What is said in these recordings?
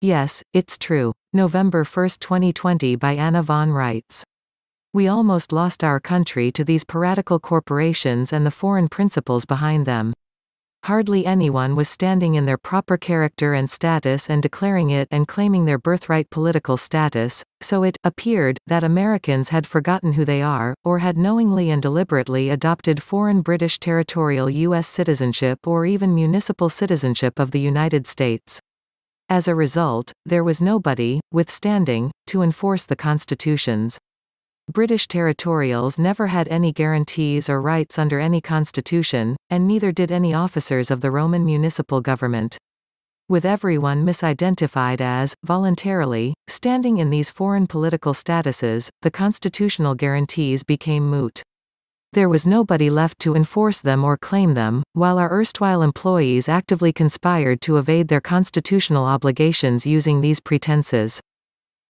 Yes, it's true. November 1, 2020 by Anna von Reitz. We almost lost our country to these piratical corporations and the foreign principles behind them. Hardly anyone was standing in their proper character and status and declaring it and claiming their birthright political status, so it appeared that Americans had forgotten who they are, or had knowingly and deliberately adopted foreign British Territorial U.S. citizenship or even municipal citizenship of the United States. As a result, there was nobody, with standing, to enforce the constitutions. British Territorials never had any guarantees or rights under any constitution, and neither did any officers of the Roman Municipal Government. With everyone misidentified as, voluntarily, standing in these foreign political statuses, the constitutional guarantees became moot. There was nobody left to enforce them or claim them, while our erstwhile employees actively conspired to evade their constitutional obligations using these pretenses.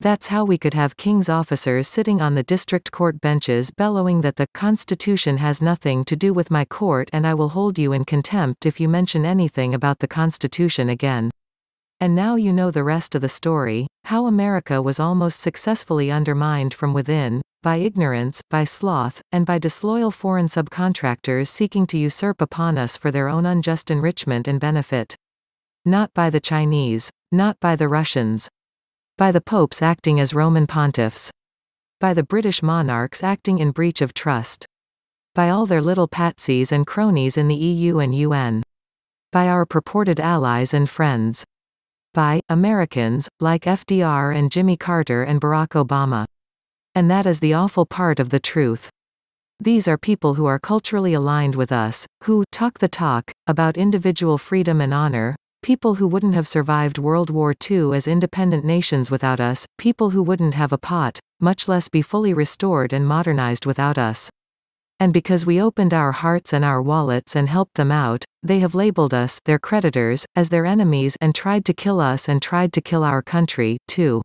That's how we could have King's officers sitting on the district court benches bellowing that the Constitution has nothing to do with my court and I will hold you in contempt if you mention anything about the Constitution again. And now you know the rest of the story, how America was almost successfully undermined from within, by ignorance, by sloth, and by disloyal foreign subcontractors seeking to usurp upon us for their own unjust enrichment and benefit. Not by the Chinese. Not by the Russians. By the popes acting as Roman pontiffs. By the British monarchs acting in breach of trust. By all their little patsies and cronies in the EU and UN. By our purported allies and friends. By Americans, like FDR and Jimmy Carter and Barack Obama. And that is the awful part of the truth. These are people who are culturally aligned with us, who talk the talk about individual freedom and honor. People who wouldn't have survived World War II as independent nations without us, people who wouldn't have a pot, much less be fully restored and modernized without us. And because we opened our hearts and our wallets and helped them out, they have labeled us, their creditors, as their enemies and tried to kill us and tried to kill our country, too.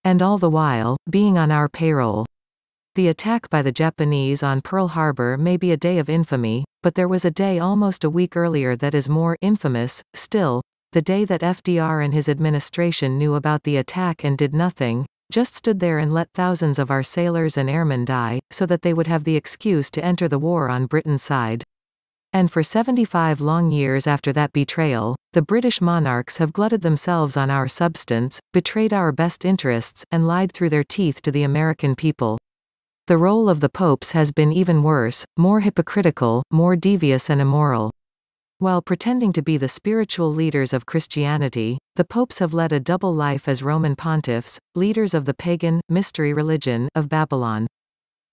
And all the while, being on our payroll. The attack by the Japanese on Pearl Harbor may be a day of infamy, but there was a day almost a week earlier that is more infamous, still, the day that FDR and his administration knew about the attack and did nothing, just stood there and let thousands of our sailors and airmen die, so that they would have the excuse to enter the war on Britain's side. And for 75 long years after that betrayal, the British monarchs have glutted themselves on our substance, betrayed our best interests, and lied through their teeth to the American people. The role of the popes has been even worse, more hypocritical, more devious and immoral. While pretending to be the spiritual leaders of Christianity, the popes have led a double life as Roman pontiffs, leaders of the pagan, mystery religion, of Babylon.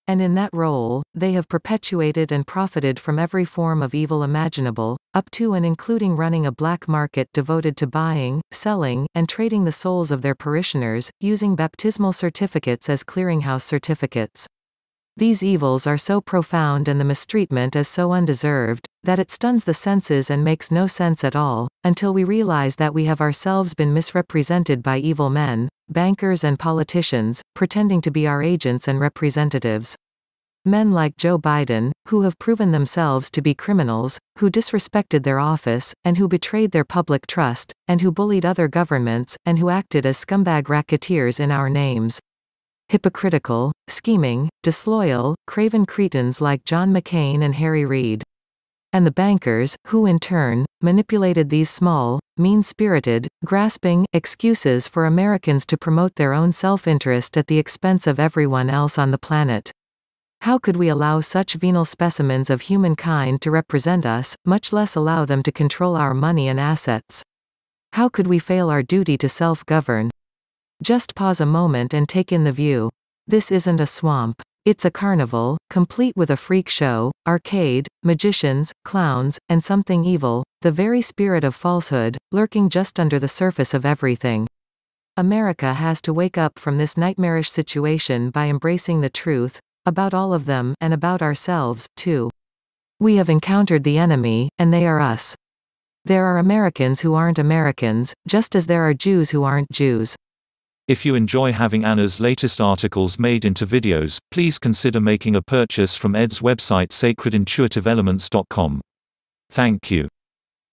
And in that role, they have perpetuated and profited from every form of evil imaginable, up to and including running a black market devoted to buying, selling, and trading the souls of their parishioners, using baptismal certificates as clearinghouse certificates. These evils are so profound and the mistreatment is so undeserved, that it stuns the senses and makes no sense at all, until we realize that we have ourselves been misrepresented by evil men, bankers and politicians, pretending to be our agents and representatives. Men like Joe Biden, who have proven themselves to be criminals, who disrespected their office, and who betrayed their public trust, and who bullied other governments, and who acted as scumbag racketeers in our names. Hypocritical, scheming, disloyal, craven cretins like John McCain and Harry Reid. And the bankers, who in turn, manipulated these small, mean-spirited, grasping, excuses for Americans to promote their own self-interest at the expense of everyone else on the planet. How could we allow such venal specimens of humankind to represent us, much less allow them to control our money and assets? How could we fail our duty to self-govern? Just pause a moment and take in the view. This isn't a swamp. It's a carnival, complete with a freak show, arcade, magicians, clowns, and something evil, the very spirit of falsehood, lurking just under the surface of everything. America has to wake up from this nightmarish situation by embracing the truth, about all of them, and about ourselves, too. We have encountered the enemy, and they are us. There are Americans who aren't Americans, just as there are Jews who aren't Jews. If you enjoy having Anna's latest articles made into videos, please consider making a purchase from Ed's website sacredintuitiveelements.com. Thank you.